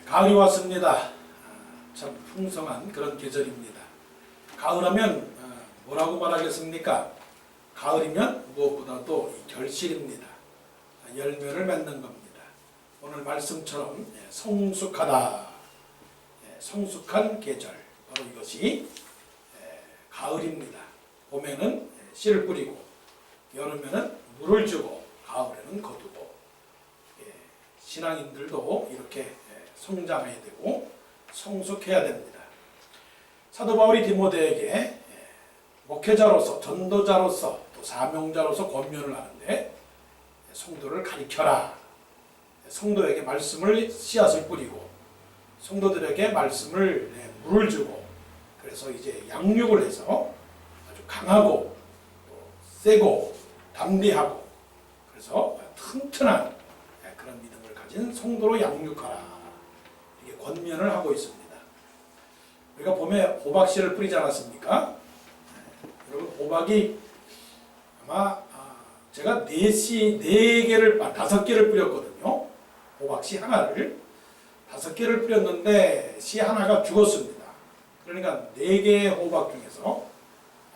가을이 왔습니다. 참 풍성한 그런 계절입니다. 가을하면 뭐라고 말하겠습니까? 가을이면 무엇보다도 결실입니다. 열매를 맺는 겁니다. 오늘 말씀처럼 성숙하다, 성숙한 계절, 바로 이것이 가을입니다. 봄에는 씨를 뿌리고 여름에는 물을 주고 가을에는 거두고, 신앙인들도 이렇게 성장해야 되고 성숙해야 됩니다. 사도 바울이 디모데에게 목회자로서, 전도자로서, 또 사명자로서 권면을 하는데, 성도를 가르쳐라. 성도에게 말씀을, 씨앗을 뿌리고 성도들에게 말씀을, 물을 주고, 그래서 이제 양육을 해서 아주 강하고 또 세고 담대하고, 그래서 튼튼한 그런 믿음을 가진 성도로 양육하라, 이게 권면을 하고 있습니다. 우리가 봄에 호박씨를 뿌리지 않았습니까? 여러분, 호박이 아마 제가 5개를 뿌렸거든요. 호박씨 하나를 5개를 뿌렸는데 씨 하나가 죽었습니다. 그러니까 4개의 호박 중에서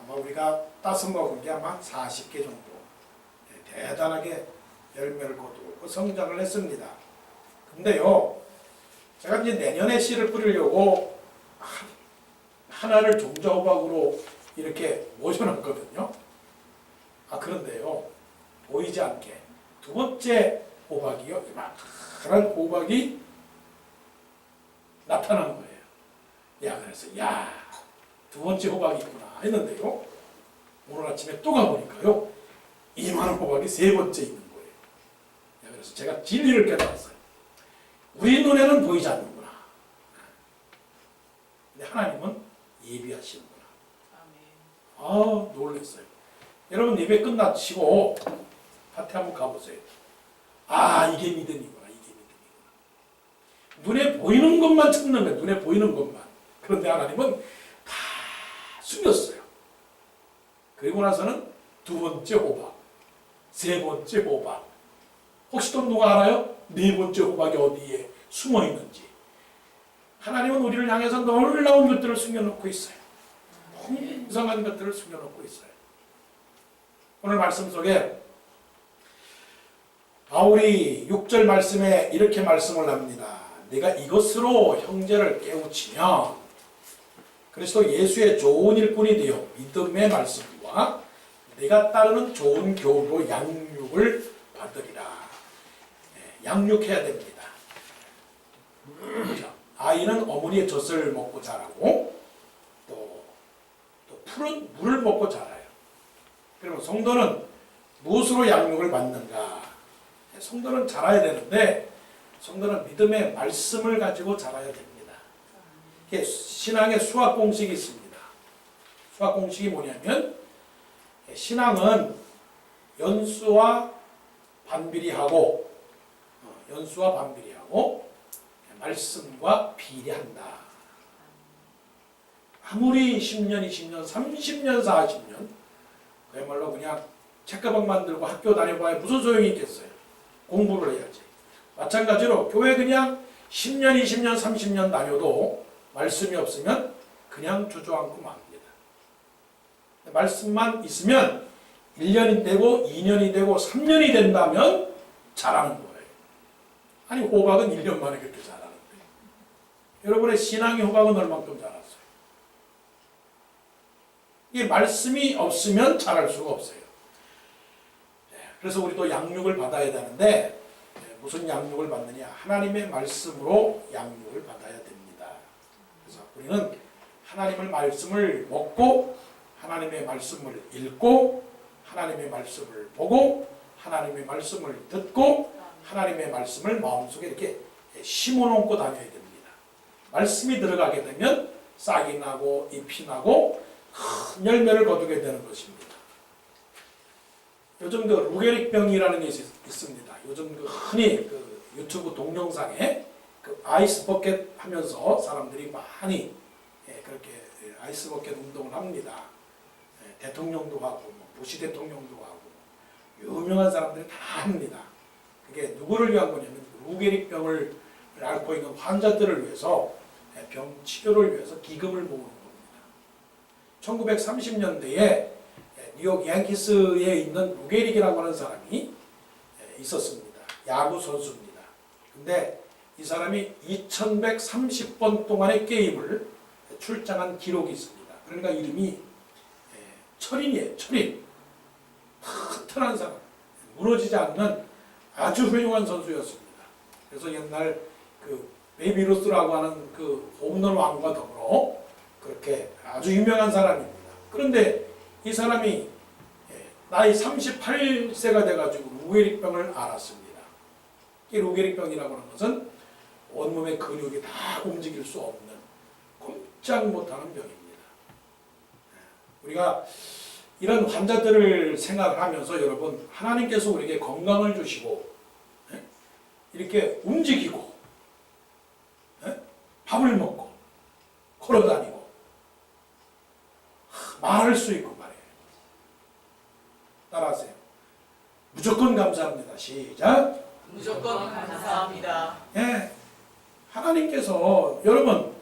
아마 우리가 따서 먹은 게 아마 40개 정도 대단하게 열매를 거두고 성장을 했습니다. 근데요, 제가 이제 내년에 씨를 뿌리려고 하나를 종자호박으로 이렇게 모셔놨거든요. 그런데요, 보이지 않게 두 번째 호박이요, 이만한 호박이 나타난 거예요. 그래서 두 번째 호박이 있구나 했는데요, 오늘 아침에 또 가보니까요, 이만한 호박이 3번째 있는 거예요. 그래서 제가 진리를 깨달았어요. 우리 눈에는 보이지 않는구나. 근데 하나님은 예비하시는구나. 놀랐어요. 여러분, 예배 끝나시고 밭에 한번 가보세요. 이게 믿음이구나, 이게 믿음이구나. 눈에 보이는 것만 찾는 거예요. 눈에 보이는 것만. 그런데 하나님은 다 숨겼어요. 그리고 나서는 2번째 호박, 3번째 호박. 혹시 또 누가 알아요? 4번째 호박이 어디에 숨어 있는지. 하나님은 우리를 향해서 놀라운 것들을 숨겨놓고 있어요. 풍성한 것들을 숨겨놓고 있어요. 오늘 말씀 속에 바울이 6절 말씀에 이렇게 말씀을 합니다. 내가 이것으로 형제를 깨우치면 그리스도 예수의 좋은 일꾼이 되어 믿음의 말씀과 내가 따르는 좋은 교훈으로 양육을 받으리라. 양육해야 됩니다. 아이는 어머니의 젖을 먹고 자라고 또 푸른 물을 먹고 자라요. 그러면 성도는 무엇으로 양육을 받는가? 성도는 자라야 되는데 성도는 믿음의 말씀을 가지고 자라야 됩니다. 신앙의 수학 공식이 있습니다. 수학 공식이 뭐냐면, 신앙은 연수와 반비례하고 말씀과 비례한다. 아무리 10년, 20년, 30년, 40년 그야말로 그냥 책가방 만들고 학교 다녀봐야 무슨 소용이 있겠어요. 공부를 해야지. 마찬가지로 교회 그냥 10년, 20년, 30년 다녀도 말씀이 없으면 그냥 주저앉고 맙니다. 말씀만 있으면 1년이 되고 2년이 되고 3년이 된다면 자라는 거예요. 아니, 호박은 1년 만에 그렇게 자라는데 여러분의 신앙의 호박은 얼만큼 자랐어요? 이 말씀이 없으면 자랄 수가 없어요. 그래서 우리도 양육을 받아야 되는데, 무슨 양육을 받느냐? 하나님의 말씀으로 양육을 받아야 됩니다. 그래서 우리는 하나님의 말씀을 먹고 하나님의 말씀을 읽고 하나님의 말씀을 보고 하나님의 말씀을 듣고 하나님의 말씀을 마음속에 이렇게 심어놓고 다녀야 됩니다. 말씀이 들어가게 되면 싹이 나고 잎이 나고 큰 열매를 거두게 되는 것입니다. 요즘 그 루게릭병이라는 게 있습니다. 요즘 흔히 유튜브 동영상에 아이스 버켓 하면서 사람들이 많이 그렇게 아이스 버켓 운동을 합니다. 대통령도 하고 부시 대통령도 하고 유명한 사람들이 다 합니다. 그게 누구를 위한 거냐면 루게릭병을 앓고 있는 환자들을 위해서 병 치료를 위해서 기금을 모으는 겁니다. 1930년대에 뉴욕 양키스에 있는 루게릭이라고 하는 사람이 있었습니다. 야구 선수입니다. 근데 이 사람이 2130번 동안의 게임을 출장한 기록이 있습니다. 그러니까 이름이 철인이에요. 철인. 튼튼한 사람. 무너지지 않는 아주 훌륭한 선수였습니다. 그래서 옛날 그 베이비 루스라고 하는 그 홈런 왕과 더불어 그렇게 아주 유명한 사람입니다. 그런데 이 사람이 나이 38세가 돼가지고 루게릭병을 앓았습니다. 이 루게릭병이라고 하는 것은 온몸의 근육이 다 움직일 수 없는 꼼짝 못하는 병입니다. 우리가 이런 환자들을 생각하면서 여러분 하나님께서 우리에게 건강을 주시고 이렇게 움직이고 밥을 먹고 걸어다니고 말할 수 있고 말해요. 따라하세요. 무조건 감사합니다. 시작. 무조건 감사합니다. 하나님께서 여러분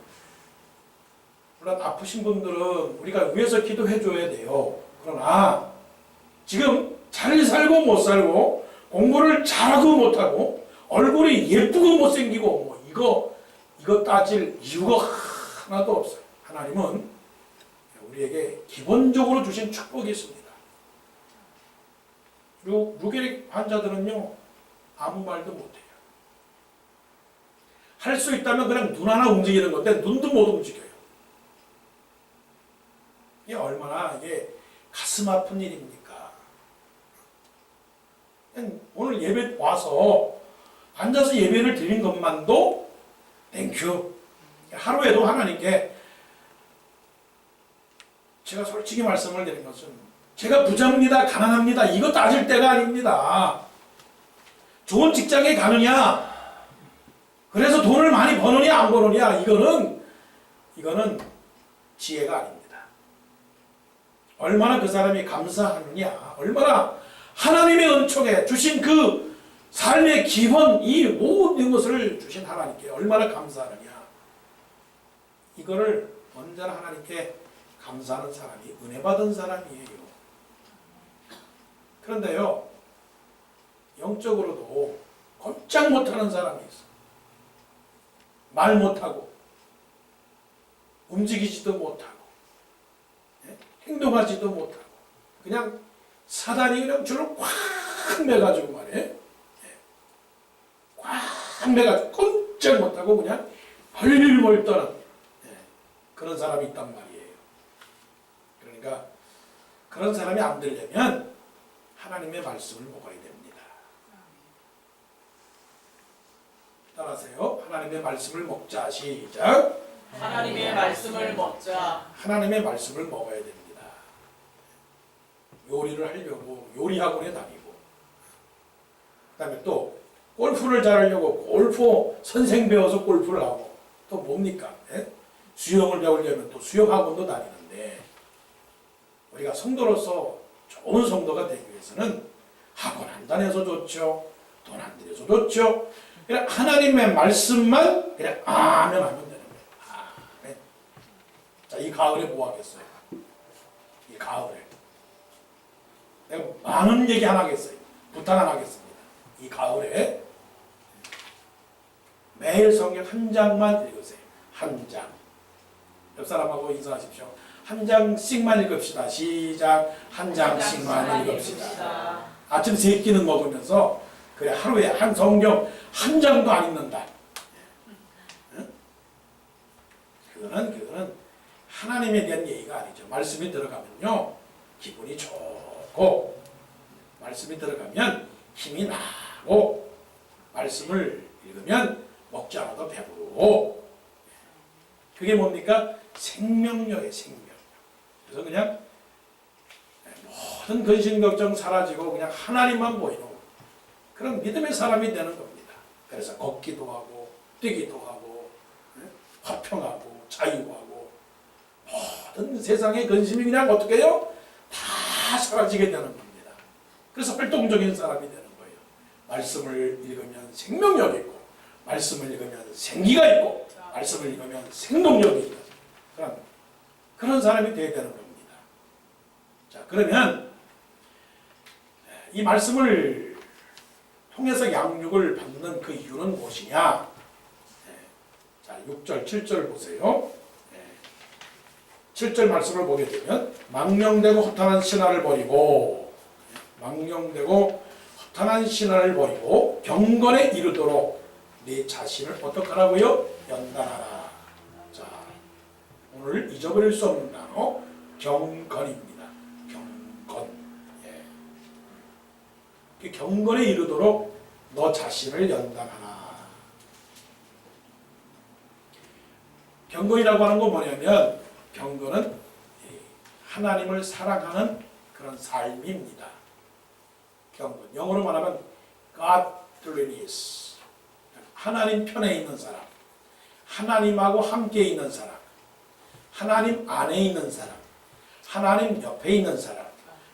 물론 아프신 분들은 우리가 위해서 기도해 줘야 돼요. 그러나 지금 잘 살고 못 살고 공부를 잘하고 못하고 얼굴이 예쁘고 못생기고 뭐 이거 따질 이유가 하나도 없어요. 하나님은 우리에게 기본적으로 주신 축복이 있습니다. 루게릭 환자들은요 아무 말도 못해요. 할 수 있다면 그냥 눈 하나 움직이는 건데 눈도 못 움직여요. 이게 얼마나 이게 가슴 아픈 일입니까? 오늘 예배 와서 앉아서 예배를 드린 것만도 땡큐. 하루에도 하나님께 제가 솔직히 말씀을 드린 것은 제가 부자입니다, 가난합니다, 이거 따질 때가 아닙니다. 좋은 직장에 가느냐, 그래서 돈을 많이 버느냐 안 버느냐, 이거는 지혜가 아닙니다. 얼마나 그 사람이 감사하느냐, 얼마나 하나님의 은총에 주신 그 삶의 기본 이 모든 것을 주신 하나님께 얼마나 감사하느냐, 이거를 언제나 하나님께 감사하는 사람이 은혜 받은 사람이에요. 그런데요 영적으로도 꼼짝 못하는 사람이 있어. 말 못하고 움직이지도 못하고 행동하지도 못하고 그냥 사단이 그냥 줄을 꽉 매가지고 말이에요. 꽉 매가지고 꼼짝 못하고 그냥 벌벌 떠는 그런 사람이 있단 말이에요. 그러니까 그런 사람이 안 되려면 하나님의 말씀을 먹어야 됩니다. 따라하세요. 하나님의 말씀을 먹자. 시작. 하나님의 말씀을 먹자. 하나님의 말씀을 먹어야 됩니다. 요리를 하려고 요리학원에 다니고, 그 다음에 또 골프를 잘하려고 골프 선생 배워서 골프를 하고, 또 뭡니까? 수영을 배우려면 또 수영학원도 다니는데, 우리가 성도로서 좋은 성도가 되기 위해서는 학원 안 다녀서 좋죠. 돈 안 들여서 좋죠. 그냥 하나님의 말씀만 그냥 아멘 하면 되는 거예요. 아멘. 자, 이 가을에 뭐 하겠어요? 이 가을에 내가 많은 얘기 안 하겠어요. 부탁 안 하겠습니다. 이 가을에 매일 성경 한 장만 읽으세요. 한 장. 옆 사람하고 인사하십시오. 한 장씩만 읽읍시다. 시작. 한 장씩만 읽읍시다. 아침 3끼는 먹으면서 그래 하루에 한 성경 한 장도 안 읽는다. 그거는 하나님에 대한 얘기가 아니죠. 말씀이 들어가면요 기분이 좋고, 말씀이 들어가면 힘이 나고, 말씀을 읽으면 먹지 않아도 배부르고, 그게 뭡니까? 생명력의 생명. 그래서 그냥 모든 근심 걱정 사라지고 그냥 하나님만 보이는 그런 믿음의 사람이 되는 겁니다. 그래서 걷기도 하고 뛰기도 하고 화평하고 자유하고 모든 세상의 근심이 그냥 어떻게 해요? 다 사라지게 되는 겁니다. 그래서 활동적인 사람이 되는 거예요. 말씀을 읽으면 생명력 있고, 말씀을 읽으면 생기가 있고 말씀을 읽으면 생동력이 있다. 그런 사람이 되어야 되는 겁니다. 자, 그러면 이 말씀을 통해서 양육을 받는 그 이유는 무엇이냐? 자, 6절, 7절 보세요. 7절 말씀을 보게 되면 망령되고 허탄한 신화를 버리고 경건에 이르도록 네 자신을 어떡하라고요? 연단하라. 자, 오늘 잊어버릴 수 없는 단어 경건입니다. 경건. 그 경건에 이르도록 너 자신을 연단하라. 경건이라고 하는 건 뭐냐면 경건은 하나님을 사랑하는 그런 삶입니다. 경건. 영어로 말하면 godliness. 하나님 편에 있는 사람, 하나님하고 함께 있는 사람, 하나님 안에 있는 사람, 하나님 옆에 있는 사람,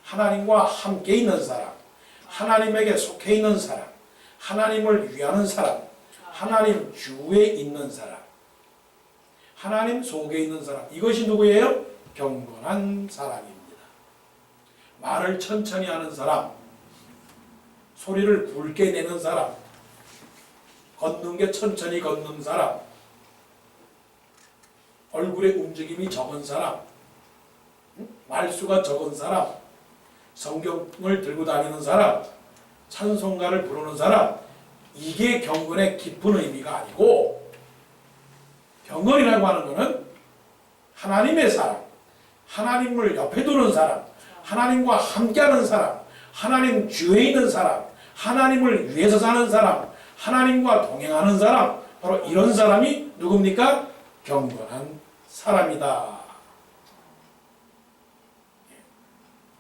하나님과 함께 있는 사람, 하나님에게 속해 있는 사람, 하나님을 위하는 사람, 하나님 주위에 있는 사람, 하나님 속에 있는 사람. 이것이 누구예요? 경건한 사람입니다. 말을 천천히 하는 사람, 소리를 굵게 내는 사람, 걷는 게 천천히 걷는 사람, 얼굴의 움직임이 적은 사람, 말수가 적은 사람, 성경을 들고 다니는 사람, 찬송가를 부르는 사람. 이게 경건의 깊은 의미가 아니고, 경건이라고 하는 것은 하나님의 사람, 하나님을 옆에 두는 사람, 하나님과 함께하는 사람, 하나님 주위에 있는 사람, 하나님을 위해서 사는 사람, 하나님과 동행하는 사람, 바로 이런 사람이 누굽니까? 경건한 사람이다.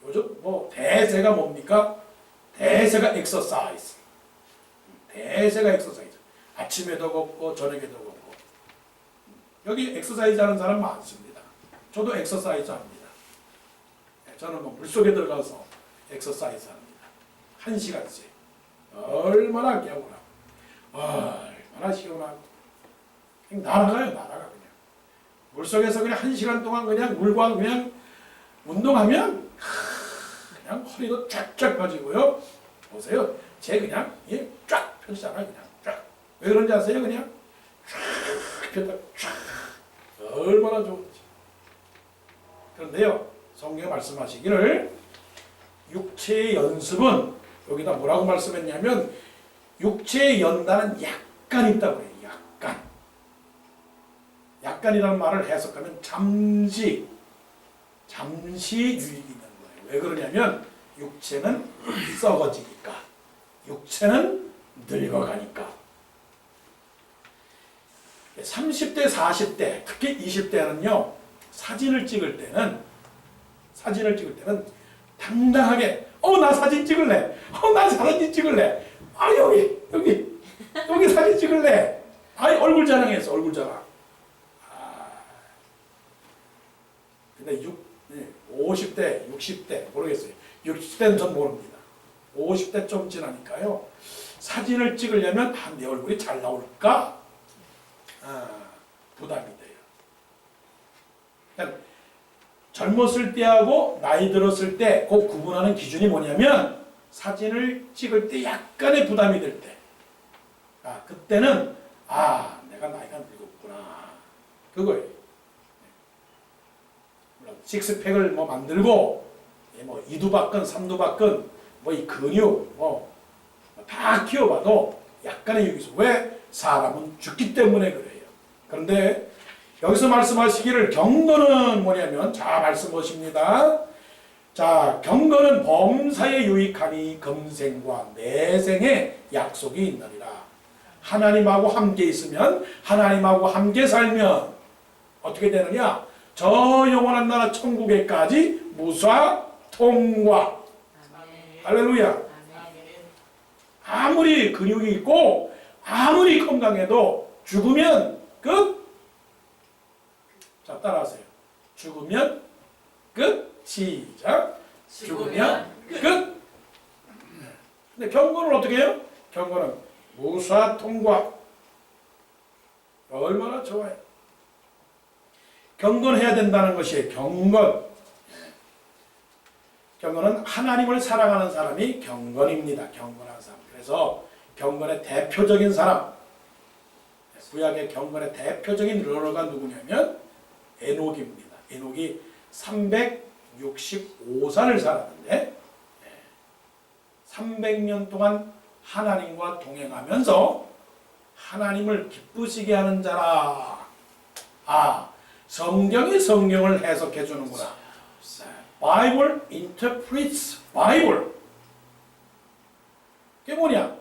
요즘 대세가 뭡니까? 대세가 엑서사이즈. 대세가 엑서사이즈. 아침에도 걷고 저녁에도 걷고. 여기 엑서사이즈 하는 사람 많습니다. 저도 엑서사이즈 합니다. 저는 물속에 들어가서 엑서사이즈 합니다. 1시간씩. 얼마나 개운하고 얼마나 시원하고 그냥 날아가요. 그냥 물속에서 그냥 1시간 동안 그냥 물과 그냥 운동하면 그냥 허리도 쫙쫙 펴지고요. 보세요. 제 그냥 쫙 펴지잖아요. 그냥 쫙. 왜 그런지 아세요? 그냥 쫙 펴다 쫙. 얼마나 좋은지. 그런데요, 성경에 말씀하시기를 육체의 연습은, 여기다 뭐라고 말씀했냐면 육체의 연단은 약간 있다고 해요. 약간. 약간이라는 말을 해석하면 잠시 유익이 있는 거예요. 왜 그러냐면 육체는 썩어지니까, 육체는 늙어가니까. 30대, 40대, 특히 20대는요, 사진을 찍을 때는 당당하게, 나 사진 찍을래. 나 사진 찍을래. 여기 사진 찍을래. 얼굴 자랑했어, 얼굴 자랑. 근데 50대, 60대, 모르겠어요. 60대는 전 모릅니다. 50대 좀 지나니까요, 사진을 찍으려면 내 얼굴이 잘 나올까? 부담이 돼요. 그러니까 젊었을 때하고 나이 들었을 때 그 구분하는 기준이 뭐냐면 사진을 찍을 때 약간의 부담이 될 때, 그때는 내가 나이가 늙었구나, 그거예요. 물론 식스팩을 만들고 이두박근 삼두박근 이 근육 다 키워봐도 약간의 유기수. 왜? 사람은 죽기 때문에 그래요. 그런데 여기서 말씀하시기를 경건은 뭐냐면, 자, 말씀 보십니다. 자, 경건은 범사에 유익하니 금생과 내생에 약속이 있느니라. 하나님하고 함께 있으면, 하나님하고 함께 살면 어떻게 되느냐? 저 영원한 나라 천국에까지 무사 통과. 할렐루야. 아무리 근육이 있고 아무리 건강해도 죽으면 끝. 자, 따라하세요. 죽으면 끝. 시작. 죽으면 끝. 근데 경건은 어떻게 해요? 경건은 무사 통과. 얼마나 좋아요. 경건해야 된다는 것이 경건. 경건은 하나님을 사랑하는 사람이 경건입니다. 경건한 사람. 그래서 경건의 대표적인 사람, 구약의 경건의 대표적인 러너가 누구냐면 에녹입니다. 에녹이 365살을 살았는데 300년 동안 하나님과 동행하면서 하나님을 기쁘시게 하는 자라. 아, 성경이 성경을 해석해 주는구나. Bible interprets Bible. 그게 뭐냐?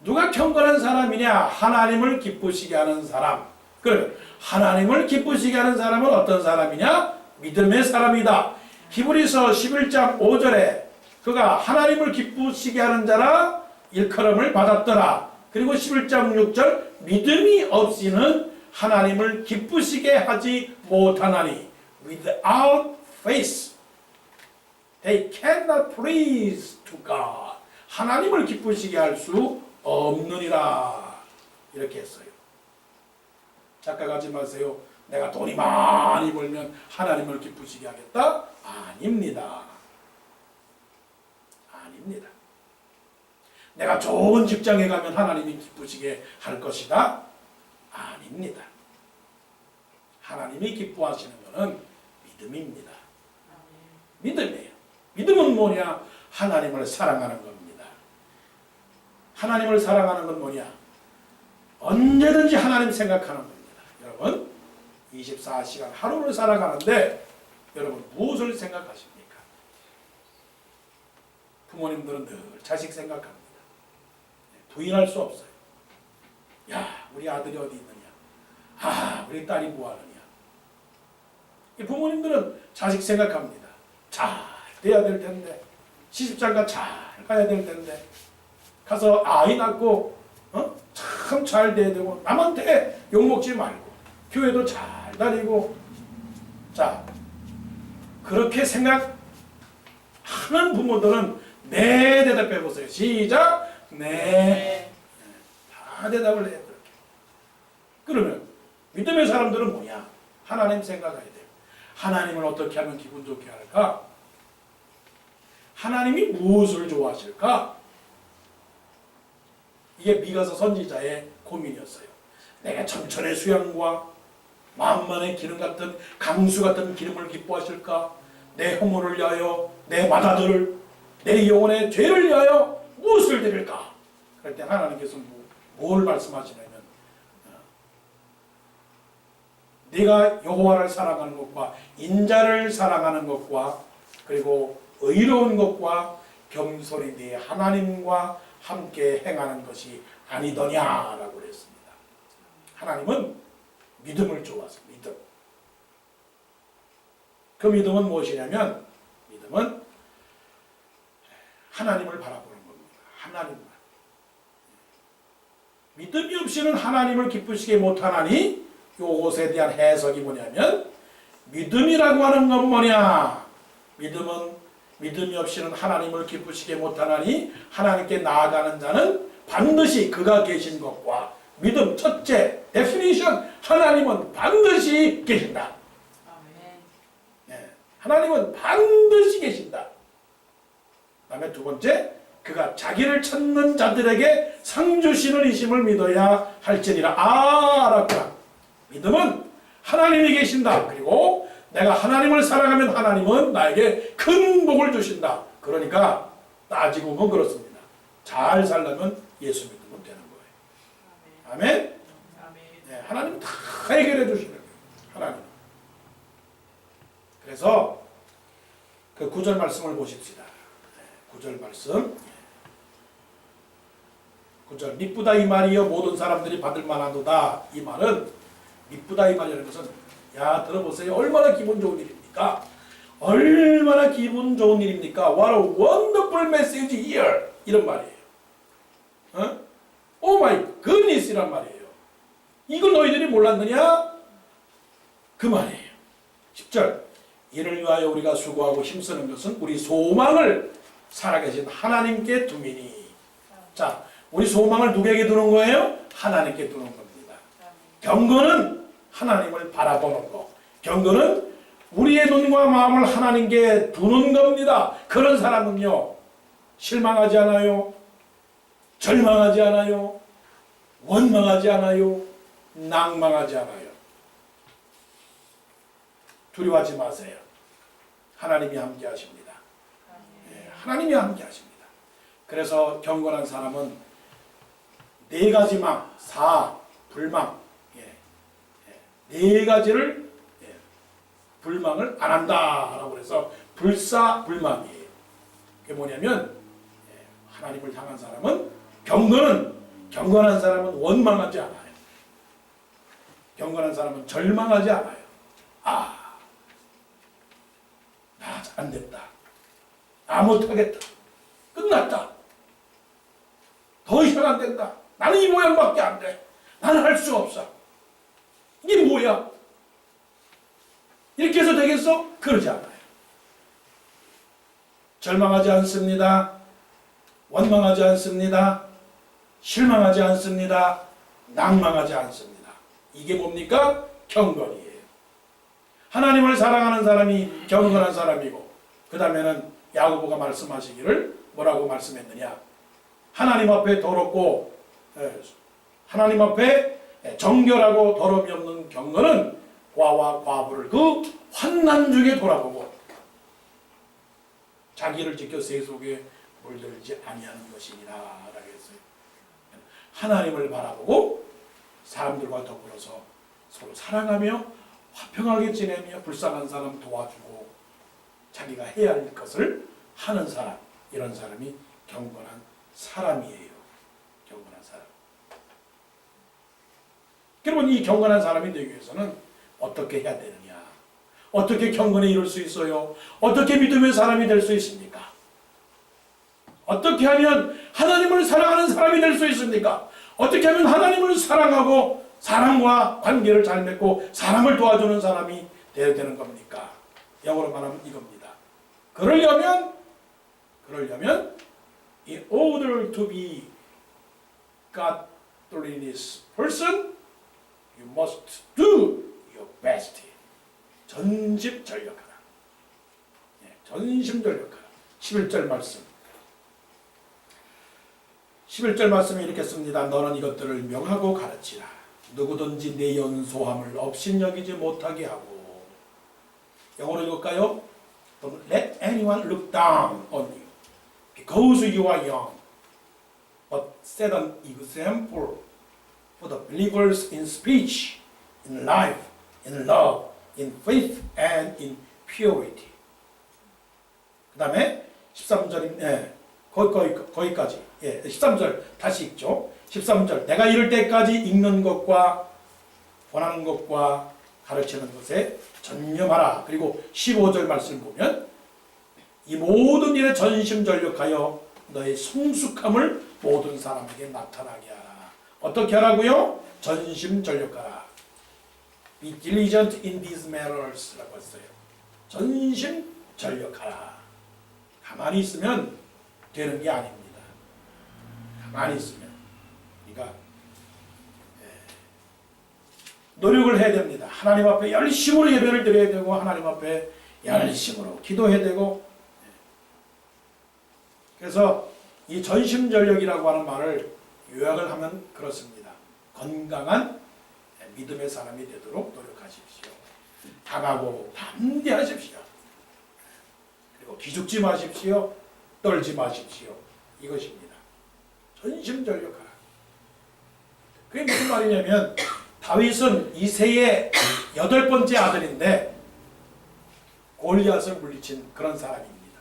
누가 경건한 사람이냐? 하나님을 기쁘시게 하는 사람. 그러면 하나님을 기쁘시게 하는 사람은 어떤 사람이냐? 믿음의 사람이다. 히브리서 11장 5절에 그가 하나님을 기쁘시게 하는 자라 일컬음을 받았더라. 그리고 11장 6절 믿음이 없이는 하나님을 기쁘시게 하지 못하나니 without faith they cannot please to God. 하나님을 기쁘시게 할 수 없느니라. 이렇게 했어요. 착각하지 마세요. 내가 돈이 많이 벌면 하나님을 기쁘시게 하겠다? 아닙니다. 아닙니다. 내가 좋은 직장에 가면 하나님이 기쁘시게 할 것이다? 아닙니다. 하나님이 기뻐하시는 것은 믿음입니다. 믿음이에요. 믿음은 뭐냐? 하나님을 사랑하는 겁니다. 하나님을 사랑하는 건 뭐냐? 언제든지 하나님 생각하는 겁니다. 여러분 24시간 하루를 살아가는데 여러분 무엇을 생각하십니까? 부모님들은 늘 자식 생각합니다. 부인할 수 없어요. 야, 우리 아들이 어디 있느냐? 아, 우리 딸이 뭐하느냐? 부모님들은 자식 생각합니다. 잘 돼야 될 텐데, 시집장가 잘 가야 될 텐데, 가서 아이 낳고 참 잘 돼야 되고, 남한테 욕먹지 말고, 교회도 잘 다니고. 자, 그렇게 생각하는 부모들은 네 대답해 보세요. 시작. 네. 다 대답을 해요. 그렇게. 그러면 믿음의 사람들은 뭐냐? 하나님 생각해야 돼요. 하나님을 어떻게 하면 기분 좋게 할까? 하나님이 무엇을 좋아하실까? 이게 미가서 선지자의 고민이었어요. 내가 천천의 수양과 만만의 기름 같은 강수 같은 기름을 기뻐하실까? 내 허물을 위하여, 내 마다들을, 내 영혼의 죄를 위하여 무엇을 드릴까? 그럴 때 하나님께서 뭘 말씀하시냐면 네가 여호와를 사랑하는 것과 인자를 사랑하는 것과 그리고 의로운 것과 겸손히 네 하나님과 함께 행하는 것이 아니더냐라고 그랬습니다. 하나님은 믿음을 좋아하세요. 믿음. 그 믿음은 무엇이냐면 믿음은 하나님을 바라보는 겁니다. 하나님만. 믿음이 없이는 하나님을 기쁘시게 못하나니 요것에 대한 해석이 뭐냐면 믿음이라고 하는 건 뭐냐? 믿음이 없이는 하나님을 기쁘시게 못하나니 하나님께 나아가는 자는 반드시 그가 계신 것과 믿음 첫째 데피니션 하나님은 반드시 계신다. 네, 하나님은 반드시 계신다. 그 다음에 두 번째 그가 자기를 찾는 자들에게 상 주시는 이심을 믿어야 할지니라. 알았구나. 믿음은 하나님이 계신다. 그리고 내가 하나님을 사랑하면 하나님은 나에게 큰 복을 주신다. 그러니까 따지고 보면 그렇습니다. 잘 살려면 예수 믿으면 되는 거예요. 아멘? 네, 하나님은 다 해결해 주시는 거예요. 하나님. 그래서 그 9절 말씀을 보십시다. 9절 말씀. 9절 미쁘다 이 말이여 모든 사람들이 받을 만하도다. 이 말은 미쁘다 이 말이라는 것은 야 들어보세요. 얼마나 기분 좋은 일입니까? 얼마나 기분 좋은 일입니까? What a wonderful message here. 이런 말이에요. Oh my goodness 이란 말이에요. 이걸 너희들이 몰랐느냐? 그 말이에요. 10절 이를 위하여 우리가 수고하고 힘쓰는 것은 우리 소망을 살아계신 하나님께 두미니. 자, 우리 소망을 누구에게 두는 거예요? 하나님께 두는 겁니다. 경건은 하나님을 바라보는 거. 경건은 우리의 눈과 마음을 하나님께 두는 겁니다. 그런 사람은요, 실망하지 않아요. 절망하지 않아요. 원망하지 않아요. 낭망하지 않아요. 두려워하지 마세요. 하나님이 함께 하십니다. 하나님이 함께 하십니다. 그래서 경건한 사람은 네 가지 망, 불망, 네 가지를 불망을 안 한다라고 해서 불사불망이에요. 그게 뭐냐면 하나님을 향한 사람은 경건한 사람은 원망하지 않아요. 경건한 사람은 절망하지 않아요. 나 안 됐다. 못하겠다. 끝났다. 더 이상 안 된다. 나는 이 모양밖에 안 돼. 나는 할 수가 없어. 이게 뭐야? 이렇게 해서 되겠어? 그러지 않아요. 절망하지 않습니다. 원망하지 않습니다. 실망하지 않습니다. 낭망하지 않습니다. 이게 뭡니까? 경건이에요. 하나님을 사랑하는 사람이 경건한 사람이고, 그 다음에는 야고보가 말씀하시기를 뭐라고 말씀했느냐? 하나님 앞에 더럽고 하나님 앞에 정결하고 더러움이 없는 경건은 과와 과부를 그 환난 중에 돌아보고 자기를 지켜 세속에 물들지 아니하는 것이니라 라고 했어요. 하나님을 바라보고 사람들과 더불어서 서로 사랑하며 화평하게 지내며 불쌍한 사람 도와주고 자기가 해야 할 것을 하는 사람, 이런 사람이 경건한 사람이에요. 경건한 사람. 그러면 이 경건한 사람이 되기 위해서는 어떻게 해야 되느냐? 어떻게 경건에 이룰 수 있어요? 어떻게 믿음의 사람이 될 수 있습니까? 어떻게 하면 하나님을 사랑하는 사람이 될 수 있습니까? 어떻게 하면 하나님을 사랑하고 사람과 관계를 잘 맺고 사람을 도와주는 사람이 되어야 되는 겁니까? 영어로 말하면 이겁니다. 그러려면 in order to be godliness person, you must do your best. 전심전력하라. 전심전력하라. 11절 말씀. 11절 말씀이 이렇게 씁니다. 너는 이것들을 명하고 가르치라. 누구든지 내 연소함을 업신여기지 못하게 하고. 영어로 읽을까요? Don't let anyone look down on you because you are young, but set an example for the believers in speech, in life, in love, in faith, and in purity. 그 다음에 13절, 거기까지. 13절 다시 읽죠. 13절 내가 이를 때까지 읽는 것과 권하는 것과 가르치는 것에 전념하라. 그리고 15절 말씀 보면 이 모든 일에 전심전력하여 너의 성숙함을 모든 사람에게 나타나게 하라. 어떻게 하라고요? 전심전력하라. Be diligent in these matters 라고 했어요. 전심전력하라. 가만히 있으면 되는 게 아닙니다. 가만히 있으면. 그러니까 노력을 해야 됩니다. 하나님 앞에 열심으로 예배를 드려야 되고 하나님 앞에 열심으로 기도해야 되고. 그래서 이 전심전력이라고 하는 말을 요약을 하면 그렇습니다. 건강한 믿음의 사람이 되도록 노력하십시오. 강하고 담대하십시오. 그리고 기죽지 마십시오. 떨지 마십시오. 이것입니다. 전심전력하라. 그게 무슨 말이냐면 다윗은 이새의 8번째 아들인데 골리앗을 물리친 그런 사람입니다.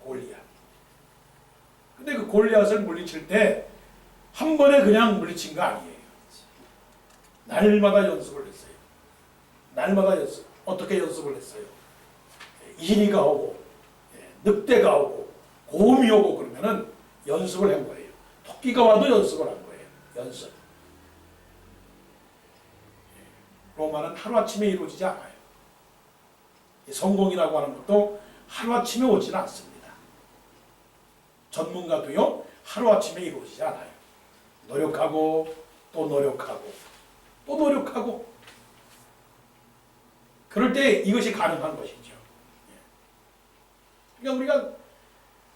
골리앗. 근데 그 골리앗을 물리칠 때 한 번에 그냥 물리친 거 아니에요. 날마다 연습을 했어요. 날마다 연습. 어떻게 연습을 했어요? 이리가 오고 늑대가 오고 곰이 오고 그러면은 연습을 한 거예요. 토끼가 와도 연습을 한 거예요. 연습. 로마는 하루아침에 이루어지지 않아요. 성공이라고 하는 것도 하루아침에 오지는 않습니다. 전문가도요 하루아침에 이루어지지 않아요. 노력하고 또 노력하고 또 노력하고 그럴 때 이것이 가능한 것이죠. 그러니까 우리가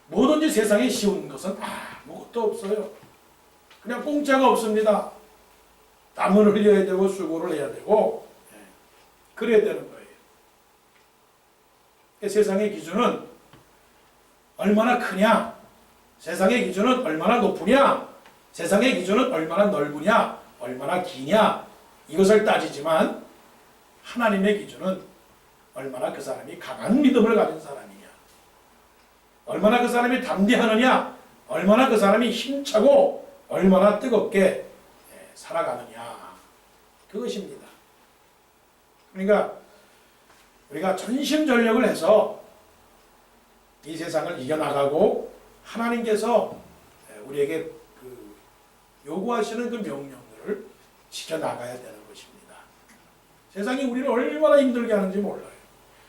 뭐든지 세상에 쉬운 것은 아무것도 없어요. 그냥 공짜가 없습니다. 땀을 흘려야 되고 수고를 해야 되고 그래야 되는 거예요. 그러니까 세상의 기준은 얼마나 크냐, 세상의 기준은 얼마나 높으냐, 세상의 기준은 얼마나 넓으냐, 얼마나 기냐 이것을 따지지만 하나님의 기준은 얼마나 그 사람이 강한 믿음을 가진 사람이냐, 얼마나 그 사람이 담대하느냐, 얼마나 그 사람이 힘차고 얼마나 뜨겁게 살아가느냐 그것입니다. 그러니까 우리가 전심전력을 해서 이 세상을 이겨나가고 하나님께서 우리에게 그 요구하시는 그 명령들을 지켜나가야 되는 것입니다. 세상이 우리를 얼마나 힘들게 하는지 몰라요.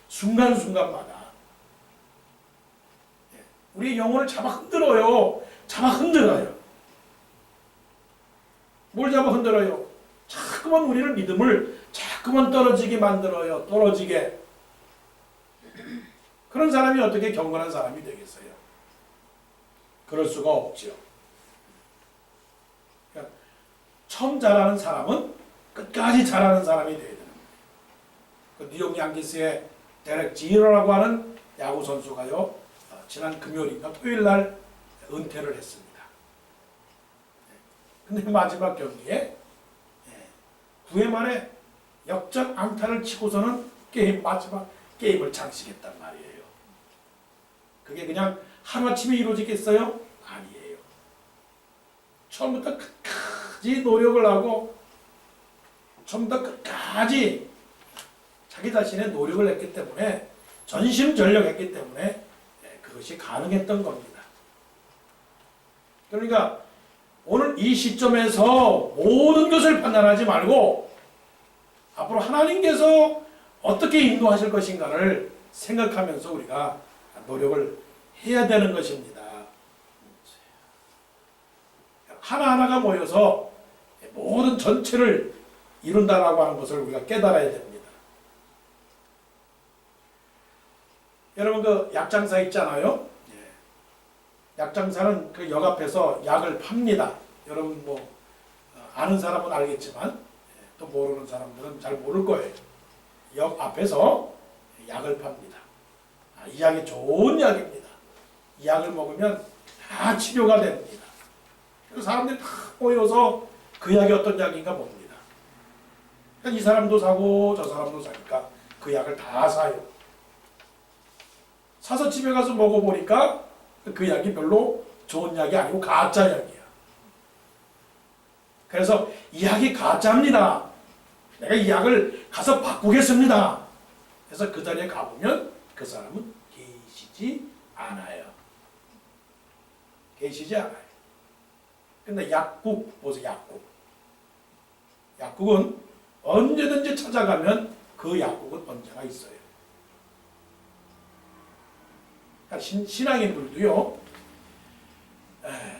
순간순간마다 우리의 영혼을 잡아 흔들어요. 잡아 흔들어요. 뭘 잡아 흔들어요? 자꾸만 우리를 믿음을 자꾸만 떨어지게 만들어요. 떨어지게. 그런 사람이 어떻게 경건한 사람이 되겠어요? 그럴 수가 없죠. 그러니까 처음 잘하는 사람은 끝까지 잘하는 사람이 되어야 되는 거예요. 그 뉴욕 양키스의 데렉 지히러라고 하는 야구 선수가요, 지난 금요일인가 토요일 날 은퇴를 했습니다. 근데 마지막 경기에 9회 말에 역전 안타를 치고서는 마지막 게임을 장식했단 말이에요. 그게 그냥 하루아침에 이루어지겠어요? 아니에요. 처음부터 끝까지 노력을 하고 처음부터 끝까지 자기 자신의 노력을 했기 때문에 전심전력했기 때문에 그것이 가능했던 겁니다. 그러니까 오늘 이 시점에서 모든 것을 판단하지 말고 앞으로 하나님께서 어떻게 인도하실 것인가를 생각하면서 우리가 노력을 해야 되는 것입니다. 하나하나가 모여서 모든 전체를 이룬다라고 하는 것을 우리가 깨달아야 됩니다. 여러분 그 약장사 있잖아요. 약장사는 그 역 앞에서 약을 팝니다. 여러분 뭐 아는 사람은 알겠지만 또 모르는 사람들은 잘 모를 거예요. 역 앞에서 약을 팝니다. 이 약이 좋은 약입니다. 이 약을 먹으면 다 치료가 됩니다. 그래서 사람들이 다 모여서 그 약이 어떤 약인가 봅니다. 그러니까 이 사람도 사고 저 사람도 사니까 그 약을 다 사요. 사서 집에 가서 먹어보니까 그 약이 별로 좋은 약이 아니고 가짜 약이야. 그래서 이 약이 가짜입니다. 내가 이 약을 가서 바꾸겠습니다. 그래서 그 자리에 가보면 그 사람은 계시지 않아요. 계시지 않아요. 근데 약국 보세요. 약국. 약국은 언제든지 찾아가면 그 약국은 언제나 있어요. 신앙인들도요,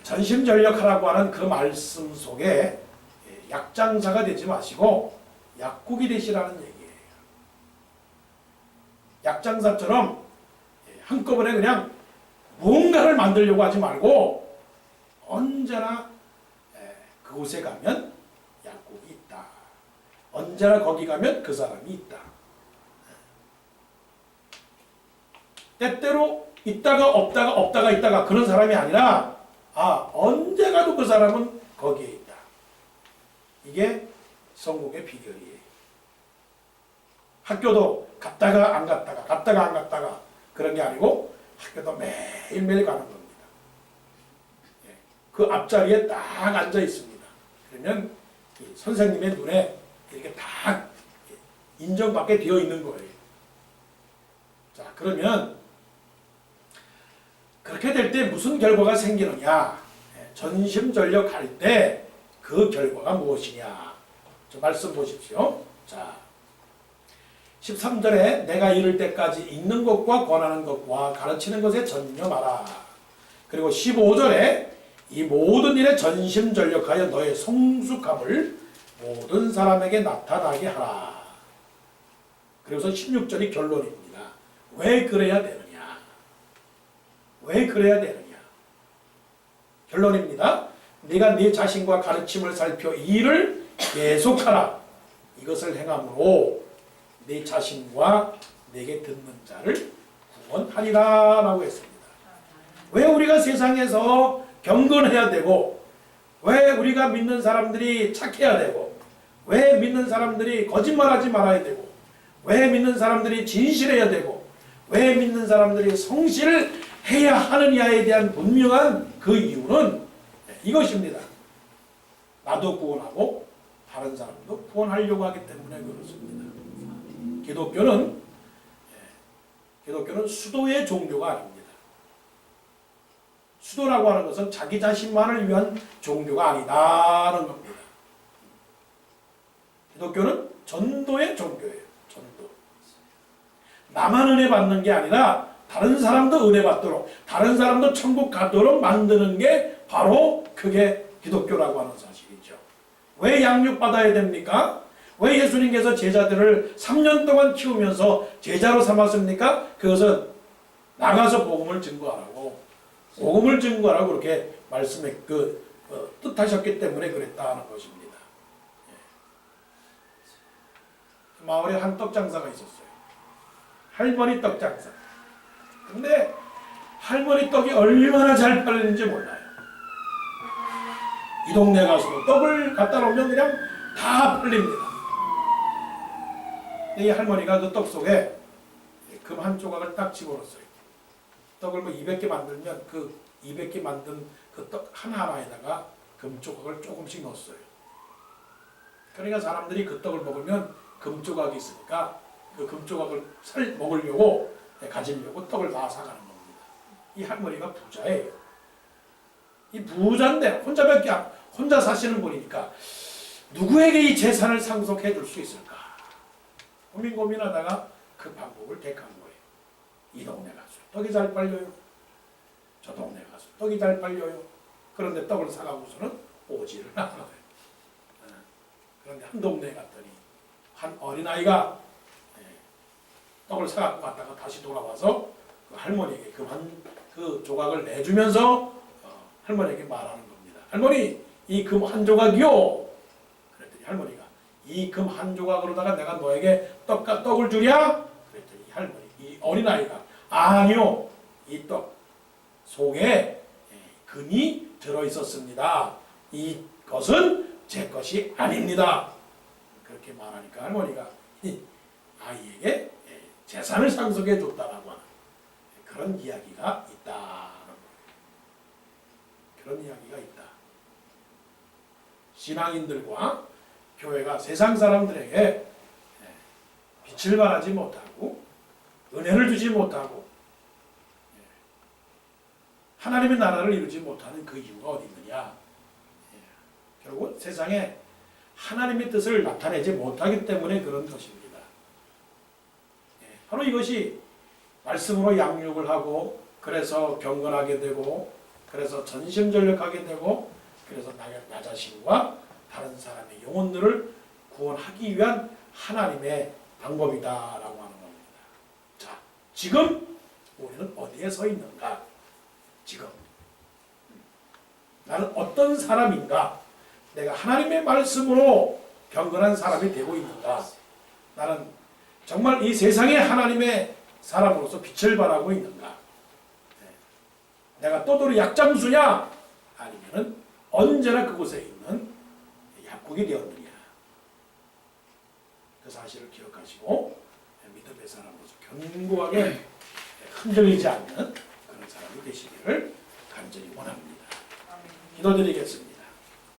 전심전력하라고 하는 그 말씀 속에 약장사가 되지 마시고 약국이 되시라는 얘기예요. 약장사처럼 한꺼번에 그냥 뭔가를 만들려고 하지 말고 언제나 그곳에 가면 약국이 있다. 언제나 거기 가면 그 사람이 있다. 때때로 있다가 없다가 없다가 있다가 그런 사람이 아니라 언제 가도 그 사람은 거기에 있다. 이게 성공의 비결이에요. 학교도 갔다가 안 갔다가 갔다가 안 갔다가 그런 게 아니고 학교도 매일매일 가는 겁니다. 그 앞자리에 딱 앉아 있습니다. 그러면 선생님의 눈에 이렇게 딱 인정받게 되어 있는 거예요. 자, 그러면 그렇게 될 때 무슨 결과가 생기느냐? 전심전력 할 때 그 결과가 무엇이냐? 저 말씀 보십시오. 자, 13절에 내가 이를 때까지 읽는 것과 권하는 것과 가르치는 것에 전념하라. 그리고 15절에 이 모든 일에 전심전력하여 너의 성숙함을 모든 사람에게 나타나게 하라. 그래서 16절이 결론입니다. 왜 그래야 되느냐? 왜 그래야 되느냐? 결론입니다. 네가 네 자신과 가르침을 살펴 이 일을 계속하라. 이것을 행함으로 네 자신과 내게 듣는 자를 구원하리라 라고 했습니다. 왜 우리가 세상에서 경건해야 되고, 왜 우리가 믿는 사람들이 착해야 되고, 왜 믿는 사람들이 거짓말하지 말아야 되고, 왜 믿는 사람들이 진실해야 되고, 왜 믿는 사람들이 성실을 해야 하느냐에 대한 분명한 그 이유는 이것입니다. 나도 구원하고 다른 사람도 구원하려고 하기 때문에 그렇습니다. 기독교는 수도의 종교가 아닙니다. 수도라고 하는 것은 자기 자신만을 위한 종교가 아니다는 겁니다. 기독교는 전도의 종교예요. 전도. 나만 은혜 받는 게 아니라 다른 사람도 은혜 받도록, 다른 사람도 천국 가도록 만드는 게 바로 그게 기독교라고 하는 사실이죠. 왜 양육받아야 됩니까? 왜 예수님께서 제자들을 3년 동안 키우면서 제자로 삼았습니까? 그것은 나가서 복음을 증거하라고, 복음을 증거하라고 그렇게 말씀에 뜻하셨기 때문에 그랬다는 것입니다. 예. 마을에 한 떡장사가 있었어요. 할머니 떡장사. 근데 할머니 떡이 얼마나 잘 팔리는지 몰라요. 이 동네 가서도 떡을 갖다 놓으면 그냥 다 팔립니다. 이 할머니가 그 떡 속에 금 한 조각을 딱 집어넣었어요. 떡을 200개 만들면 그 200개 만든 그 떡 하나하나에다가 금 조각을 조금씩 넣었어요. 그러니까 사람들이 그 떡을 먹으면 금 조각이 있으니까 그 금 조각을 먹으려고 가지려고 떡을 다 사가는 겁니다. 이 할머니가 부자예요. 이 부자인데 혼자 사시는 분이니까 누구에게 이 재산을 상속해 줄 수 있을까? 고민하다가 그 방법을 택한 거예요. 이 동네 가서 떡이 잘 팔려요. 저 동네 가서 떡이 잘 팔려요. 그런데 떡을 사가고서는 오지를 않아요. 그런데 한 동네에 갔더니 한 어린아이가 떡을 사갖고 갔다가 다시 돌아와서 그 할머니에게 그 조각을 내주면서 할머니에게 말하는 겁니다. 할머니, 이 금 한 조각이요. 그랬더니 할머니가 이 금 한 조각으로다가 내가 너에게 떡을 주랴? 그랬더니 이 어린아이가 아니요. 이 떡 속에 금이 들어있었습니다. 이것은 제 것이 아닙니다. 그렇게 말하니까 할머니가 이 아이에게 재산을 상속해 줬다라고 하는 그런 이야기가 있다. 그런 이야기가 있다. 신앙인들과 교회가 세상 사람들에게 빛을 발하지 못하고 은혜를 주지 못하고 하나님의 나라를 이루지 못하는 그 이유가 어디 있느냐? 결국 세상에 하나님의 뜻을 나타내지 못하기 때문에 그런 것입니다. 바로 이것이 말씀으로 양육을 하고 그래서 경건하게 되고 그래서 전심전력하게 되고 그래서 나 자신과 다른 사람의 영혼들을 구원하기 위한 하나님의 방법이다라고 하는 겁니다. 자, 지금 우리는 어디에 서 있는가? 지금 나는 어떤 사람인가? 내가 하나님의 말씀으로 경건한 사람이 되고 있는가? 나는 정말 이 세상에 하나님의 사람으로서 빛을 발하고 있는가? 내가 떠돌이 약장수냐? 아니면은 언제나 그곳에 있는 약국이 되었느냐? 그 사실을 기억하시고 믿음의 사람으로서 견고하게 흔들리지 않는 그런 사람이 되시기를 간절히 원합니다. 기도드리겠습니다.